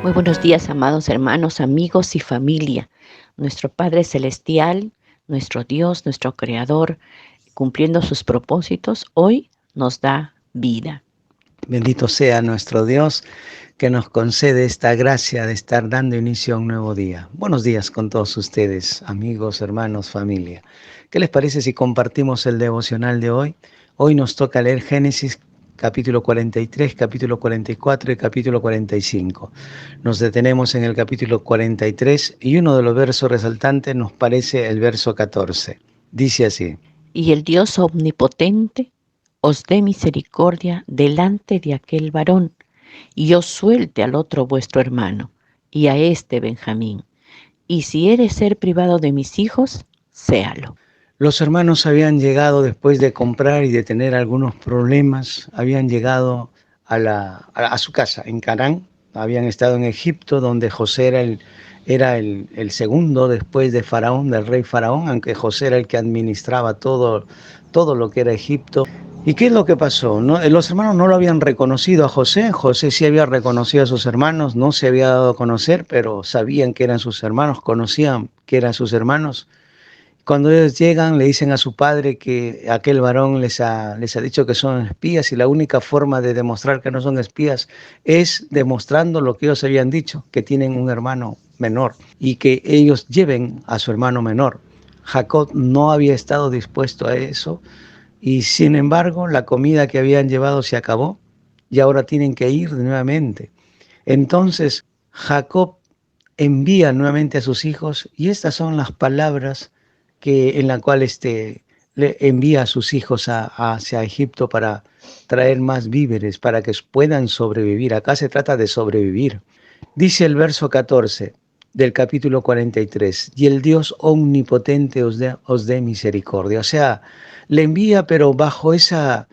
Muy buenos días, amados hermanos, amigos y familia. Nuestro Padre Celestial, nuestro Dios, nuestro Creador, cumpliendo sus propósitos, hoy nos da vida. Bendito sea nuestro Dios que nos concede esta gracia de estar dando inicio a un nuevo día. Buenos días con todos ustedes, amigos, hermanos, familia. ¿Qué les parece si compartimos el devocional de hoy? Hoy nos toca leer Génesis capítulo 43, capítulo 44 y capítulo 45. Nos detenemos en el capítulo 43 y uno de los versos resaltantes nos parece el verso 14. Dice así: Y el Dios omnipotente os dé misericordia delante de aquel varón, y os suelte al otro vuestro hermano, y a este Benjamín. Y si he de ser privado de mis hijos, séalo. Los hermanos habían llegado después de comprar y de tener algunos problemas, habían llegado a su casa en Canaán, habían estado en Egipto, donde José era el segundo después de Faraón, del rey Faraón, aunque José era el que administraba todo lo que era Egipto. ¿Y qué es lo que pasó? Los hermanos no lo habían reconocido a José. José sí había reconocido a sus hermanos, no se había dado a conocer, pero sabían que eran sus hermanos, conocían que eran sus hermanos. Cuando ellos llegan, le dicen a su padre que aquel varón les ha dicho que son espías, y la única forma de demostrar que no son espías es demostrando lo que ellos habían dicho, que tienen un hermano menor y que ellos lleven a su hermano menor. Jacob no había estado dispuesto a eso, y sin embargo la comida que habían llevado se acabó y ahora tienen que ir nuevamente. Entonces Jacob envía nuevamente a sus hijos, y estas son las palabras en la cual le envía a sus hijos hacia Egipto para traer más víveres, para que puedan sobrevivir. Acá se trata de sobrevivir. Dice el verso 14 del capítulo 43, y el Dios omnipotente os dé misericordia. O sea, le envía, pero bajo esa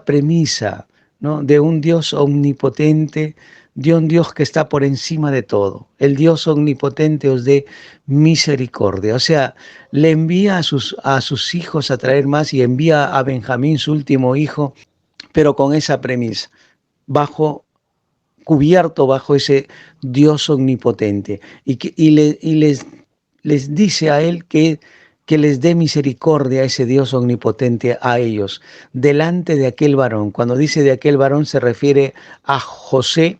premisa, ¿no?, de un Dios omnipotente, de un Dios que está por encima de todo. El Dios omnipotente os dé misericordia. O sea, le envía a sus hijos a traer más, y envía a Benjamín, su último hijo, pero con esa premisa, cubierto bajo ese Dios omnipotente. Les dice a él que les dé misericordia a ese Dios omnipotente a ellos, delante de aquel varón. Cuando dice de aquel varón se refiere a José.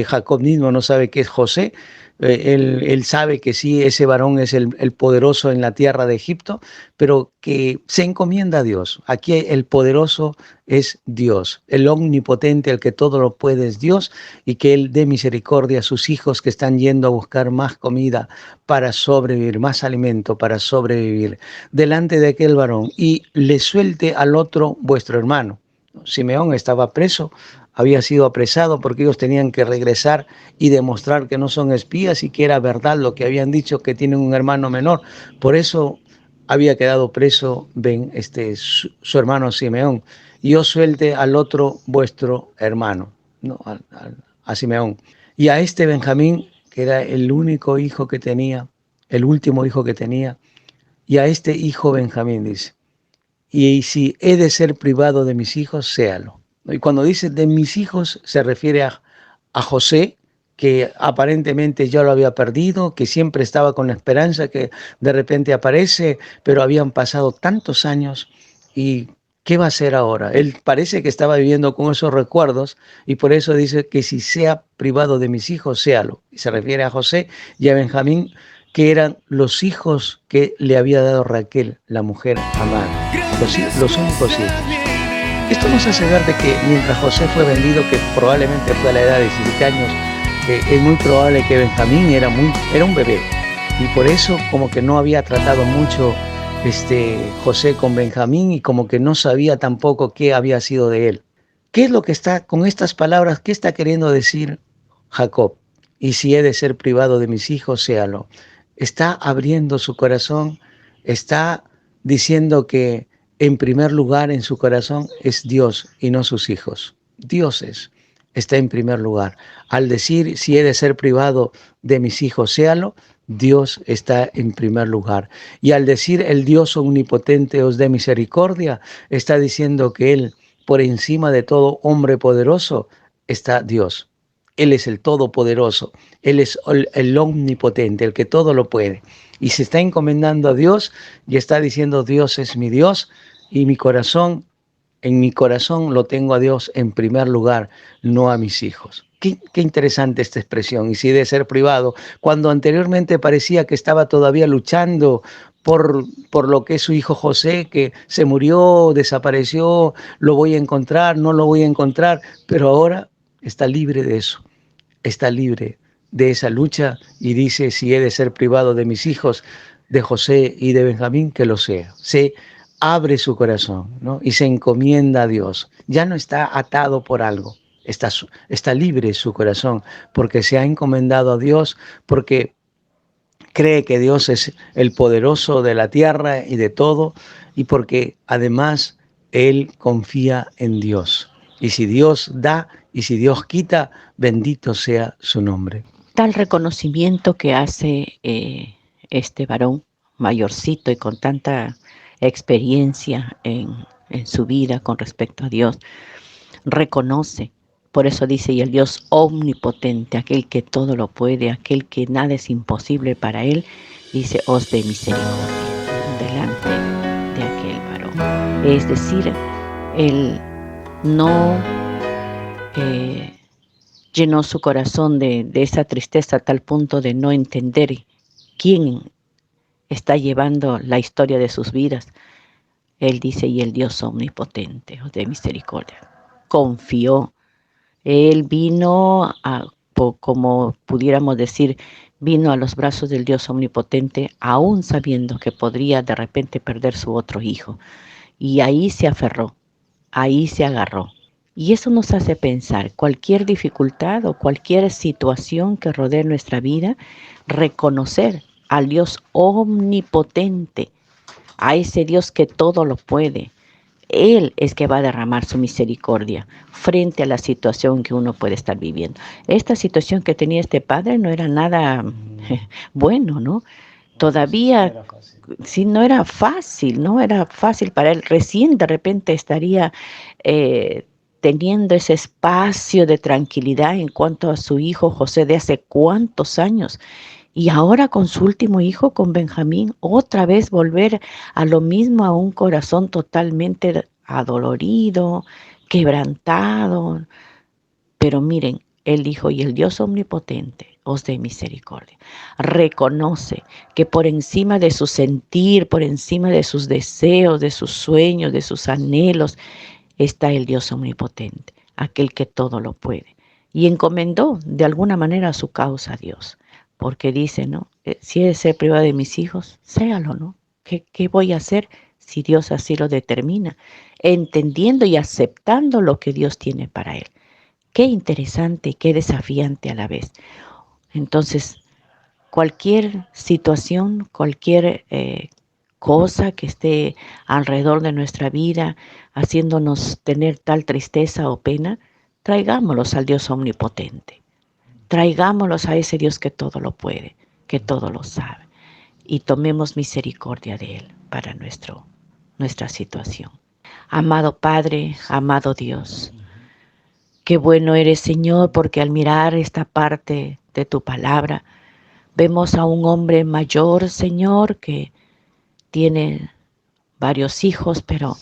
Jacob mismo no sabe qué es José. Él sabe que sí, ese varón es el poderoso en la tierra de Egipto, pero que se encomienda a Dios. Aquí el poderoso es Dios, el omnipotente, el que todo lo puede es Dios, y que Él dé misericordia a sus hijos que están yendo a buscar más comida para sobrevivir, más alimento para sobrevivir, delante de aquel varón, y le suelte al otro vuestro hermano. Simeón estaba preso, había sido apresado porque ellos tenían que regresar y demostrar que no son espías y que era verdad lo que habían dicho, que tienen un hermano menor. Por eso había quedado preso su hermano Simeón. Y os suelte al otro vuestro hermano, ¿no?, a Simeón. Y a este Benjamín, que era el único hijo que tenía, el último hijo que tenía, y a este hijo Benjamín dice: y si he de ser privado de mis hijos, séalo. Y cuando dice de mis hijos, se refiere a José, que aparentemente ya lo había perdido, que siempre estaba con la esperanza que de repente aparece, pero habían pasado tantos años, y ¿qué va a hacer ahora? Él parece que estaba viviendo con esos recuerdos, y por eso dice que si sea privado de mis hijos, séalo. Y se refiere a José y a Benjamín, que eran los hijos que le había dado Raquel, la mujer amada, los únicos hijos. Esto nos hace ver de que mientras José fue vendido, que probablemente fue a la edad de 17 años, es muy probable que Benjamín era un bebé, y por eso como que no había tratado mucho José con Benjamín, y como que no sabía tampoco qué había sido de él. ¿Qué es lo que está con estas palabras? ¿Qué está queriendo decir Jacob? Y si he de ser privado de mis hijos, séalo. Está abriendo su corazón, está diciendo que en primer lugar en su corazón es Dios y no sus hijos. Dios está en primer lugar. Al decir si he de ser privado de mis hijos, séalo, Dios está en primer lugar. Y al decir el Dios omnipotente os dé misericordia, está diciendo que Él, por encima de todo hombre poderoso, está Dios. Él es el Todopoderoso, Él es el Omnipotente, el que todo lo puede. Y se está encomendando a Dios y está diciendo, Dios es mi Dios y en mi corazón lo tengo a Dios en primer lugar, no a mis hijos. Qué interesante esta expresión, y si de ser privado, cuando anteriormente parecía que estaba todavía luchando por lo que es su hijo José, que se murió, desapareció, lo voy a encontrar, no lo voy a encontrar, pero ahora está libre de eso, está libre de esa lucha y dice, si he de ser privado de mis hijos, de José y de Benjamín, que lo sea. Se abre su corazón, ¿no? Y se encomienda a Dios. Ya no está atado por algo, está libre su corazón porque se ha encomendado a Dios, porque cree que Dios es el poderoso de la tierra y de todo, y porque además él confía en Dios. Y si Dios da y si Dios quita, bendito sea su nombre. Tal reconocimiento que hace este varón mayorcito y con tanta experiencia en su vida con respecto a Dios, reconoce. Por eso dice, y el Dios omnipotente, aquel que todo lo puede, aquel que nada es imposible para él, dice, os dé misericordia delante de aquel varón. Es decir, él no llenó su corazón de esa tristeza a tal punto de no entender quién está llevando la historia de sus vidas. Él dice, y el Dios omnipotente, os dé misericordia. Confió. Él vino como pudiéramos decir, vino a los brazos del Dios omnipotente, aún sabiendo que podría de repente perder su otro hijo. Y ahí se aferró, ahí se agarró. Y eso nos hace pensar, cualquier dificultad o cualquier situación que rodee nuestra vida, reconocer al Dios omnipotente, a ese Dios que todo lo puede. Él es que va a derramar su misericordia frente a la situación que uno puede estar viviendo. Esta situación que tenía este padre no era nada bueno, ¿no? Todavía, sí, no era fácil para él. Recién de repente estaría teniendo ese espacio de tranquilidad en cuanto a su hijo José de hace cuántos años. Y ahora con su último hijo, con Benjamín, otra vez volver a lo mismo, a un corazón totalmente adolorido, quebrantado. Pero miren, él dijo, y el Dios omnipotente os dé misericordia. Reconoce que por encima de su sentir, por encima de sus deseos, de sus sueños, de sus anhelos, está el Dios omnipotente, aquel que todo lo puede. Y encomendó de alguna manera su causa a Dios, porque dice, ¿no? Si he de ser privado de mis hijos, séalo, ¿no? ¿Qué voy a hacer si Dios así lo determina? Entendiendo y aceptando lo que Dios tiene para él. Qué interesante y qué desafiante a la vez. Entonces, cualquier situación, cualquier cosa que esté alrededor de nuestra vida, haciéndonos tener tal tristeza o pena, traigámoslos al Dios omnipotente. Traigámoslos a ese Dios que todo lo puede, que todo lo sabe. Y tomemos misericordia de Él para nuestra situación. Amado Padre, amado Dios, qué bueno eres, Señor, porque al mirar esta parte de tu palabra, vemos a un hombre mayor, Señor, que tiene varios hijos, pero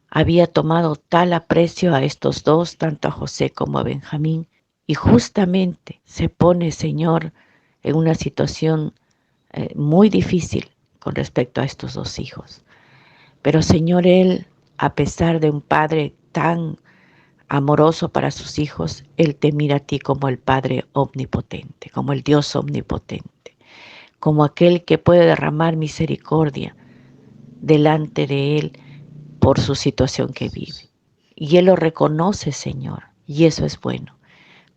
había tomado tal aprecio a estos dos, tanto a José como a Benjamín, y justamente se pone, Señor, en una situación muy difícil con respecto a estos dos hijos. Pero, Señor, él, a pesar de un padre tan amoroso para sus hijos, él te mira a ti como el Padre omnipotente, como el Dios omnipotente, como aquel que puede derramar misericordia delante de él por su situación que vive. Y él lo reconoce, Señor, y eso es bueno.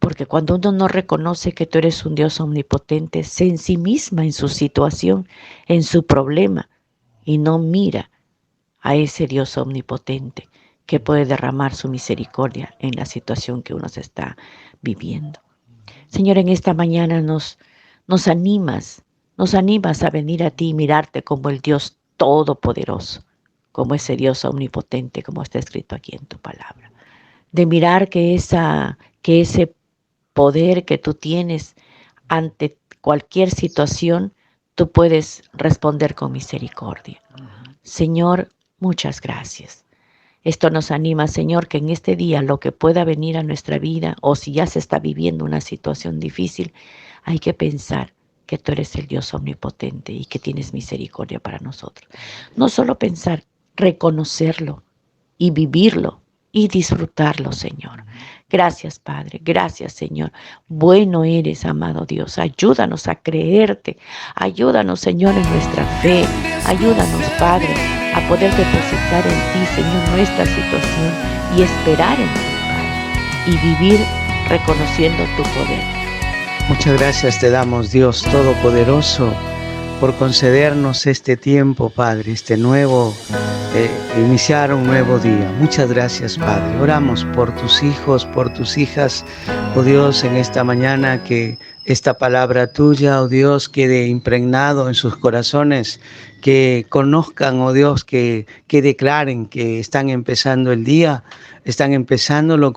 Porque cuando uno no reconoce que tú eres un Dios omnipotente, se ensimisma en su situación, en su problema, y no mira a ese Dios omnipotente que puede derramar su misericordia en la situación que uno se está viviendo. Señor, en esta mañana nos animas a venir a ti y mirarte como el Dios todopoderoso, como ese Dios omnipotente, como está escrito aquí en tu palabra. De mirar que ese poder que tú tienes ante cualquier situación, tú puedes responder con misericordia. Señor, muchas gracias. Esto nos anima, Señor, que en este día lo que pueda venir a nuestra vida, o si ya se está viviendo una situación difícil, hay que pensar que tú eres el Dios omnipotente y que tienes misericordia para nosotros. No solo pensar, reconocerlo y vivirlo y disfrutarlo, Señor. Gracias, Padre. Gracias, Señor. Bueno eres, amado Dios. Ayúdanos a creerte. Ayúdanos, Señor, en nuestra fe. Ayúdanos, Padre, a poder depositar en ti, Señor, nuestra situación y esperar en ti, Padre, y vivir reconociendo tu poder. Muchas gracias te damos, Dios Todopoderoso, por concedernos este tiempo, Padre, iniciar un nuevo día. Muchas gracias, Padre. Oramos por tus hijos, por tus hijas, oh Dios, en esta mañana, que esta palabra tuya, oh Dios, quede impregnado en sus corazones, que conozcan, oh Dios, que declaren que están empezando el día, están empezándolo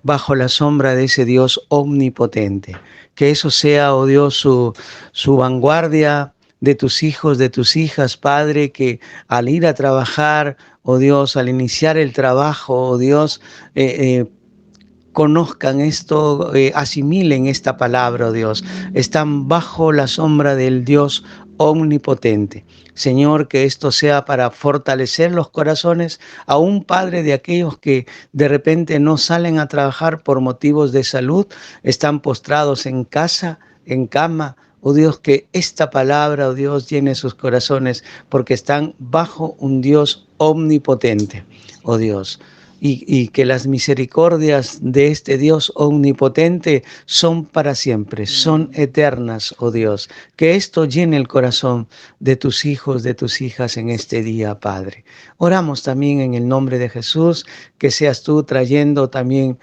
bajo la sombra de ese Dios omnipotente. Que eso sea, oh Dios, su vanguardia, de tus hijos, de tus hijas, Padre, que al ir a trabajar, oh Dios, al iniciar el trabajo, oh Dios, conozcan esto, asimilen esta palabra, oh Dios. Están bajo la sombra del Dios omnipotente. Señor, que esto sea para fortalecer los corazones, aún, Padre, de aquellos que de repente no salen a trabajar por motivos de salud, están postrados en casa, en cama. Oh Dios, que esta palabra, oh Dios, llene sus corazones, porque están bajo un Dios omnipotente, oh Dios. Y que las misericordias de este Dios omnipotente son para siempre, son eternas, oh Dios. Que esto llene el corazón de tus hijos, de tus hijas en este día, Padre. Oramos también en el nombre de Jesús, que seas tú trayendo también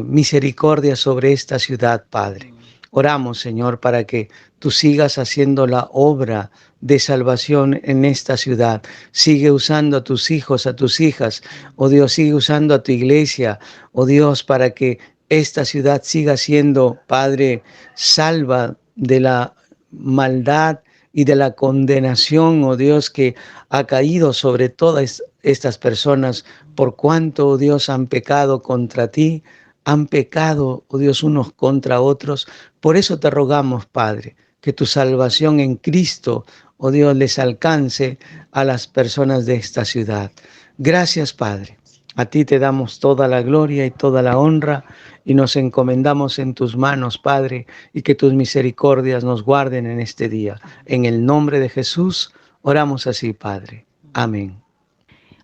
misericordia sobre esta ciudad, Padre. Oramos, Señor, para que tú sigas haciendo la obra de salvación en esta ciudad. Sigue usando a tus hijos, a tus hijas. Oh Dios, sigue usando a tu iglesia. Oh Dios, para que esta ciudad siga siendo, Padre, salva de la maldad y de la condenación, oh Dios, que ha caído sobre todas estas personas por cuanto, oh Dios, han pecado contra ti. Han pecado, oh Dios, unos contra otros. Por eso te rogamos, Padre, que tu salvación en Cristo, oh Dios, les alcance a las personas de esta ciudad. Gracias, Padre. A ti te damos toda la gloria y toda la honra y nos encomendamos en tus manos, Padre, y que tus misericordias nos guarden en este día. En el nombre de Jesús, oramos así, Padre. Amén.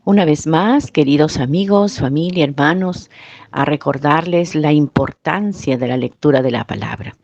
Una vez más, queridos amigos, familia, hermanos, a recordarles la importancia de la lectura de la palabra.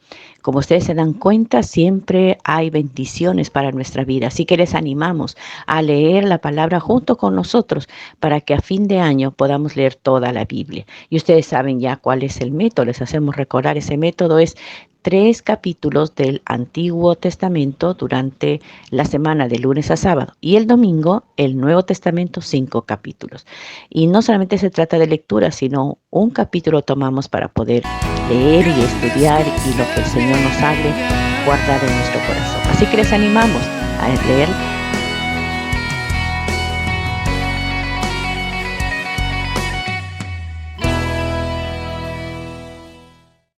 Como ustedes se dan cuenta, siempre hay bendiciones para nuestra vida, así que les animamos a leer la palabra junto con nosotros para que a fin de año podamos leer toda la Biblia. Y ustedes saben ya cuál es el método, les hacemos recordar, ese método es 3 capítulos del Antiguo Testamento durante la semana de lunes a sábado y el domingo el Nuevo Testamento 5 capítulos. Y no solamente se trata de lectura, sino un capítulo tomamos para poder leer y estudiar y lo que el Señor nos hable guardar en nuestro corazón. Así que les animamos a leer